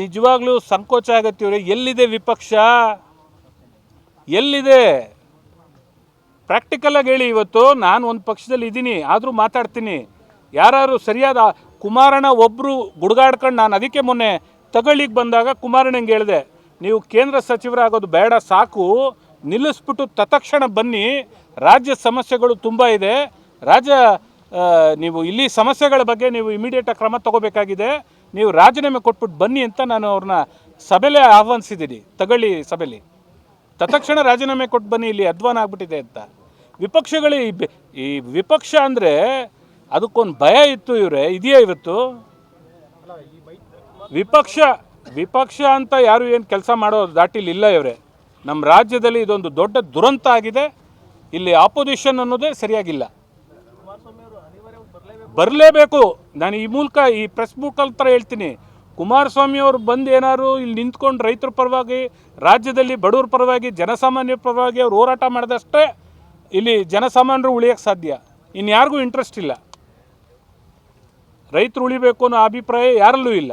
ನಿಜವಾಗ್ಲೂ ಸಂಕೋಚ ಆಗತ್ತೆ ಇವ್ರೆ. ಎಲ್ಲಿದೆ ವಿಪಕ್ಷ? ಎಲ್ಲಿದೆ? ಪ್ರಾಕ್ಟಿಕಲಾಗಿ ಹೇಳಿ. ಇವತ್ತು ನಾನು ಒಂದು ಪಕ್ಷದಲ್ಲಿ ಇದ್ದೀನಿ, ಆದರೂ ಮಾತಾಡ್ತೀನಿ. ಯಾರು ಸರಿಯಾದ ಕುಮಾರಣ್ಣ ಒಬ್ಬರು ಗುಡ್ಗಾಡ್ಕೊಂಡು, ನಾನು ಅದಕ್ಕೆ ಮೊನ್ನೆ ತಗೊಳ್ಳಿಗೆ ಬಂದಾಗ ಕುಮಾರಣ್ಣಂಗೆ ಹೇಳಿದೆ, ನೀವು ಕೇಂದ್ರ ಸಚಿವರಾಗೋದು ಬೇಡ, ಸಾಕು, ನಿಲ್ಲಿಸ್ಬಿಟ್ಟು ತತ್ಕ್ಷಣ ಬನ್ನಿ, ರಾಜ್ಯ ಸಮಸ್ಯೆಗಳು ತುಂಬ ಇದೆ, ನೀವು ಇಲ್ಲಿ ಸಮಸ್ಯೆಗಳ ಬಗ್ಗೆ ನೀವು ಇಮಿಡಿಯೇಟಾಗಿ ಕ್ರಮ ತಗೋಬೇಕಾಗಿದೆ, ನೀವು ರಾಜೀನಾಮೆ ಕೊಟ್ಬಿಟ್ಟು ಬನ್ನಿ ಅಂತ ನಾನು ಅವ್ರನ್ನ ಸಭೆಲೇ ಆಹ್ವಾನಿಸಿದ್ದೀನಿ. ತಗೊಳ್ಳಿ ಸಭೆಯಲ್ಲಿ ತತ್ಕ್ಷಣ ರಾಜೀನಾಮೆ ಕೊಟ್ಟು ಬನ್ನಿ, ಇಲ್ಲಿ ಅಧ್ವಾನ ಆಗ್ಬಿಟ್ಟಿದೆ ಅಂತ. ವಿಪಕ್ಷಗಳು ಈ ವಿಪಕ್ಷ ಅಂದರೆ ಅದಕ್ಕೊಂದು ಭಯ ಇತ್ತು ಇವರೇ, ಇದೆಯಾ ಇವತ್ತು? ವಿಪಕ್ಷ ಅಂತ ಯಾರು ಏನು ಕೆಲಸ ಮಾಡೋ ದಾಟಿಲಿ ಇಲ್ಲ ಇವರೇ. ನಮ್ಮ ರಾಜ್ಯದಲ್ಲಿ ಇದೊಂದು ದೊಡ್ಡ ದುರಂತ ಆಗಿದೆ. ಇಲ್ಲಿ ಆಪೋಸಿಷನ್ ಅನ್ನೋದೇ ಸರಿಯಾಗಿಲ್ಲ. ಬರಲೇಬೇಕು. ನಾನು ಈ ಪ್ರೆಸ್ ಮುಖಾಂತರ ಹೇಳ್ತೀನಿ, ಕುಮಾರಸ್ವಾಮಿ ಅವರು ಬಂದು ಏನಾದ್ರು ಇಲ್ಲಿ ನಿಂತ್ಕೊಂಡು ರೈತರ ಪರವಾಗಿ, ರಾಜ್ಯದಲ್ಲಿ ಬಡವರ ಪರವಾಗಿ, ಜನಸಾಮಾನ್ಯರ ಪರವಾಗಿ ಅವ್ರು ಹೋರಾಟ ಮಾಡಿದಷ್ಟೇ ಇಲ್ಲಿ ಜನಸಾಮಾನ್ಯರು ಉಳಿಯೋಕ್ಕೆ ಸಾಧ್ಯ. ಇನ್ಯಾರಿಗೂ ಇಂಟ್ರೆಸ್ಟ್ ಇಲ್ಲ. ರೈತರು ಉಳಿಬೇಕು ಅನ್ನೋ ಅಭಿಪ್ರಾಯ ಯಾರಲ್ಲೂ ಇಲ್ಲ.